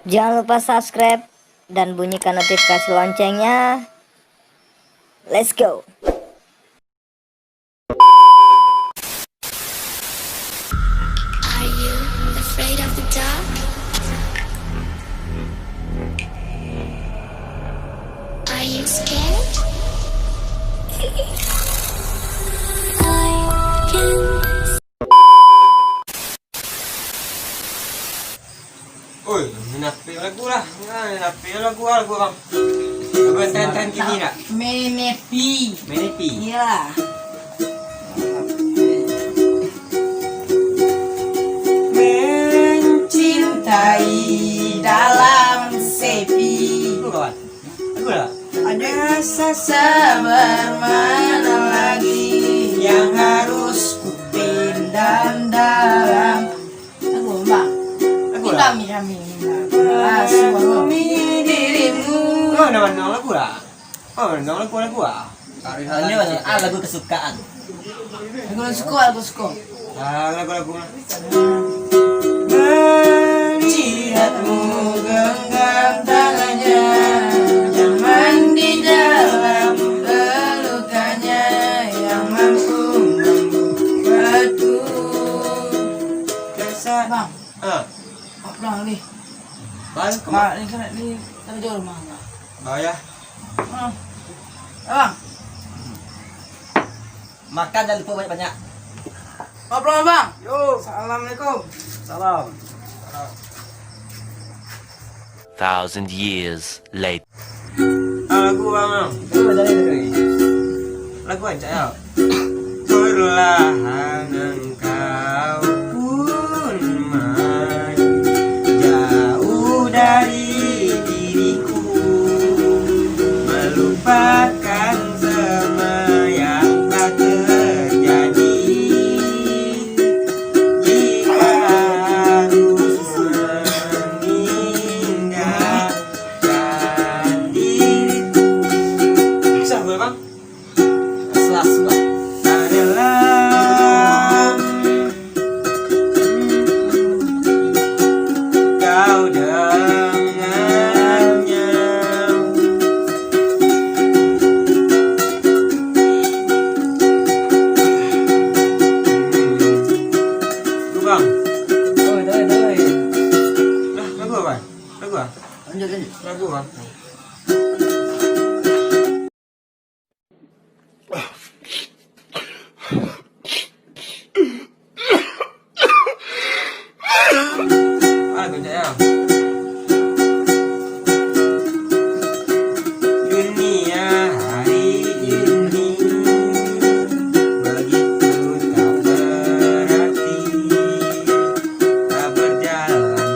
Jangan lupa subscribe dan bunyikan notifikasi loncengnya. Let's go. Are you afraid of the dark? Are you scared? I can. Oi, napi lagu lah. Napi lagu bang. Apa tren kini nak? Menepi. Menepi. Iya. Mencintai dalam sepi. Lagu kawan. Lagu lah. Ada sabar mana lagi yang harus ku pendam dalam. Lagu bang. Lagu lah. Kami suami dirimu. Oh, nama lagu lah. Oh, nama lagu lah. Ini lagu kesukaan. Lagu suka. Lagu lah. Melihatmu genggam tangannya, nyaman di dalam pelukannya yang mampu membuatku Biasa. bang, Ah, pulang nih. bang, Mak, ini kan di terjol rumah nggak? Bawa ya. Bang, Makan jangan lupa banyak-banyak. pulang bang. Yo, assalamualaikum. Salam. 1,000 years later. Lagu bang. Lagu aja ya. Perlahan engkau pun maju jauh dari diriku, melupakan semua yang telah terjadi. Jika harus meninggalkan diriku. Bisa gue bang? Selas lah. Adalah kau dengannya. Lu bang, Doi. lah lagu apa? Lagu apa? Lanjut. Lagu bang. Lagu aja ya. Dunia hari ini begitu tak berarti, tak berjalan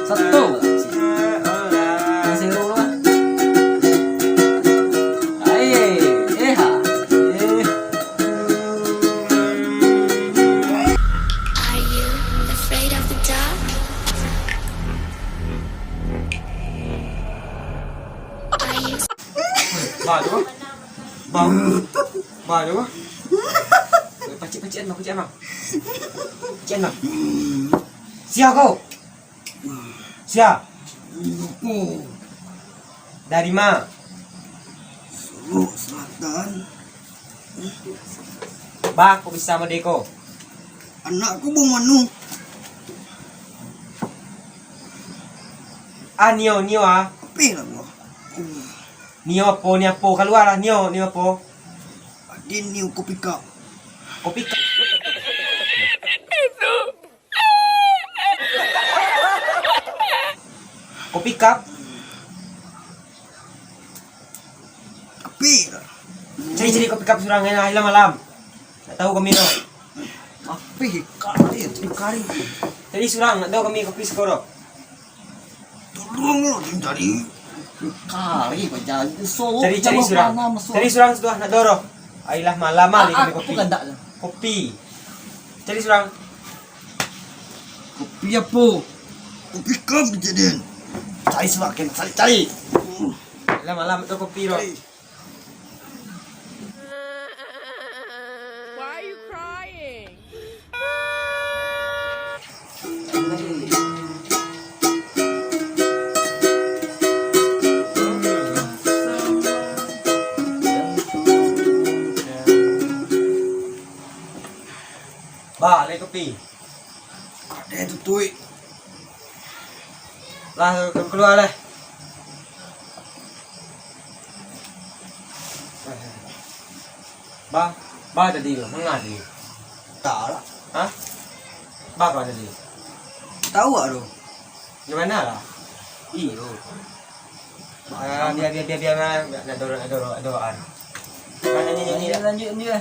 Satu. cepat seolah Masih dulu lah. Aye, ha. Are you afraid of the dark? Are you Bah tu bang. Bah tu Pacik bang, bang. Pacik bang. Siap kau. Siap. Dari mana? Solo Selatan. Bah, kau bisa sama Deko. Anakku bung manu. Ah, Nio ah. Apa lah gua? Nio apa keluar lah Nio apa? Adin ni kopi cup. Kopi. Kopi cup. Apa lah? Cari kopi cup surang hilang malam. Tak tahu kami no. Apa kali? Kari. Jadi surang tak tahu kami kopi skoro. Tolong lo cari. Kali baca. So. Cari surang. Cari surang sudah nak doro. Ailah malam ali kami kopi. Aku kan tak. Kopi. Cari surang. Kopi apa? Kopi cup kejadian. Cari semakin cari. Ailah malam tu kopi ro. Why are you crying? pakai kopi. Ada tu tuh. Lah keluar lah. Ba tadi lo, mana tadi? Tak lah. Hah? Ba kau tadi? Tahu tak tu? Di mana lah? Iyo. Biar nak dorong. Mana ni? Lanjut ni lah.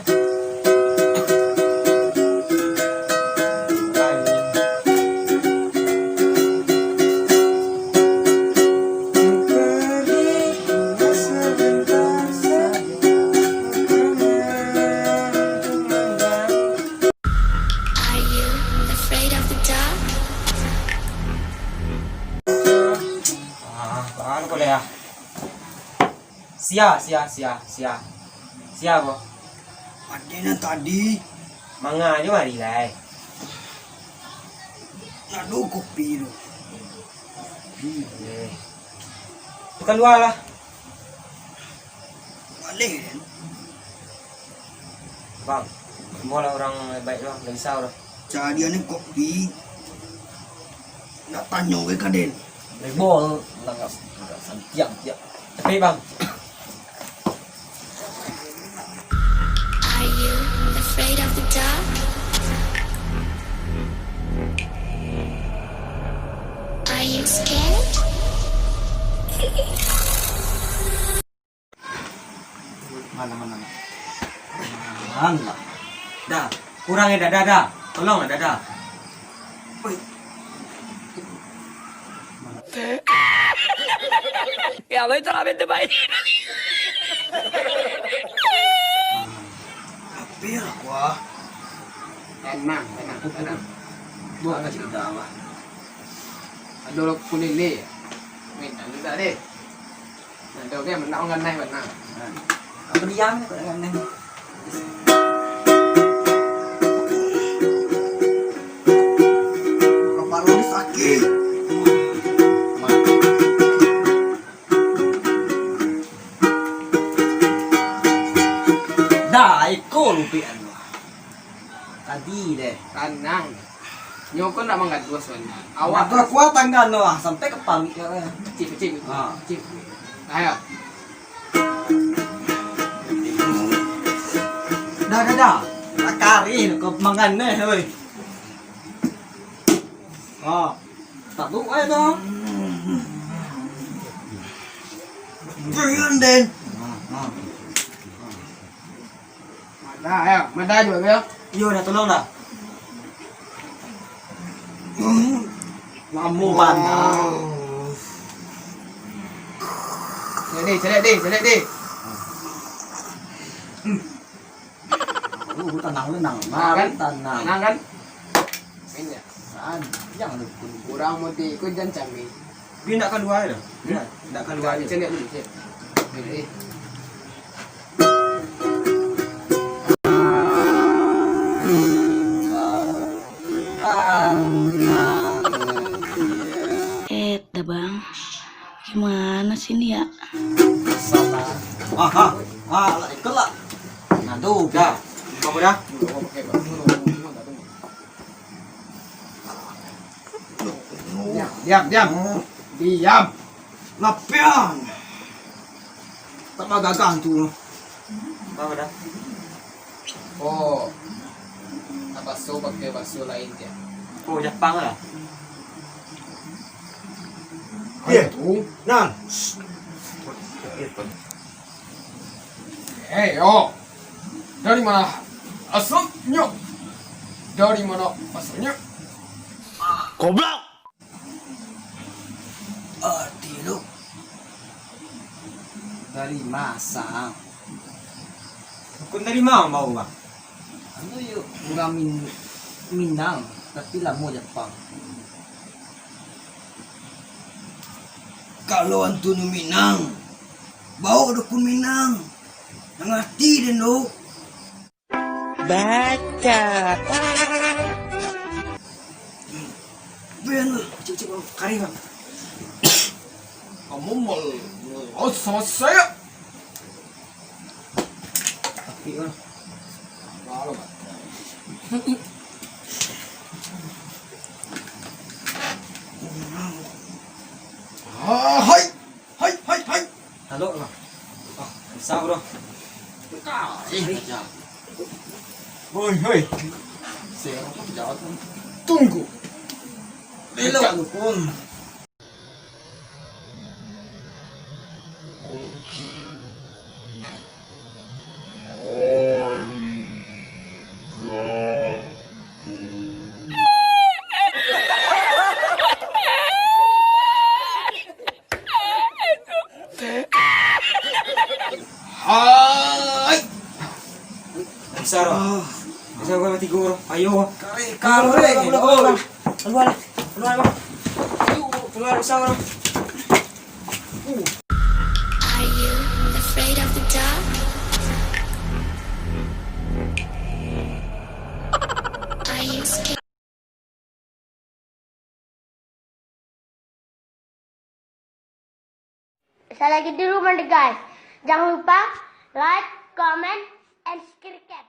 Are you afraid of the dark? Paano ko ya? Sia ko. Ada yang tadi. Mga nyo mari lai. Nak do kopi tu. Keluar lah. Balik kan? Bang, bola orang baik loh, nggak risau loh. Cari ni kopi. Nak tanya ke kaden. Bol langas tiang. Tapi bang, Are you afraid of the dark? Are you scared? Mana. dah, kurangnya dah. Tolong dah. Ya, literalmente va a ir. Apa lah kuah? Tenang. Buat kat cerita apa? Ada orang kuning ni. Minta juga deh. Ada orang menang dengan naik benar. Apa diam ni dengan naik? Kepala ni sakit. Dah, ikut lupian lu. Tadi deh. Tenang. Nyokon nak mangkat dua sebenarnya. Awak kuat tangga no sampai ke pamit ya. Cip. Ah. Cip. Ayo. Dah. Tak kari ke mangan ni, hei. Tak tu ai dah. Jangan den. Dah, ayo. Mana juga ya? Yo dah tolong dah. Mamu mana? Selek deh. Lu tenang. Tenang kan? Ini ya. Jangan dukun. Kurang mesti ikut jangan cami. Dia nak keluar dah. Nak keluar je. Selek dulu, cek. Ini. Dah bang, gimana sih ini ya? Lah ikut lah. Nah tuh, Dah. Apa dah? Diam. Lapian. Tak magagang tu. Apa dah? Oh, bakso pakai bakso lain dia. Oh, Jepang lah. Nan. Oh, dari mana asalnya? Dari mana asalnya? Goblok! Arti lu. Dari Masang. Kau dari mana bau bang? Ano yun? Orang Minang, tapi lah mo Jepang. Kalau antu nu Minang, bawa dukun Minang. Ngerti den lu. Baca. Ben lu, cek kari bang. Kamu mau sama saya? Tapi kan. Malu, Sa bro. Kacau. Hoi hoi. Saya apa kejahatan? Tunggu. Belok dukun. Hai. Bisa bro. Bisa gue mati guru. Ayo. Kalau Keluar. Keluar bro. Keluar bisa bro. Are you afraid of the dark? Are you scared? Saya lagi di rumah nih guys. Jangan lupa like, comment, and subscribe.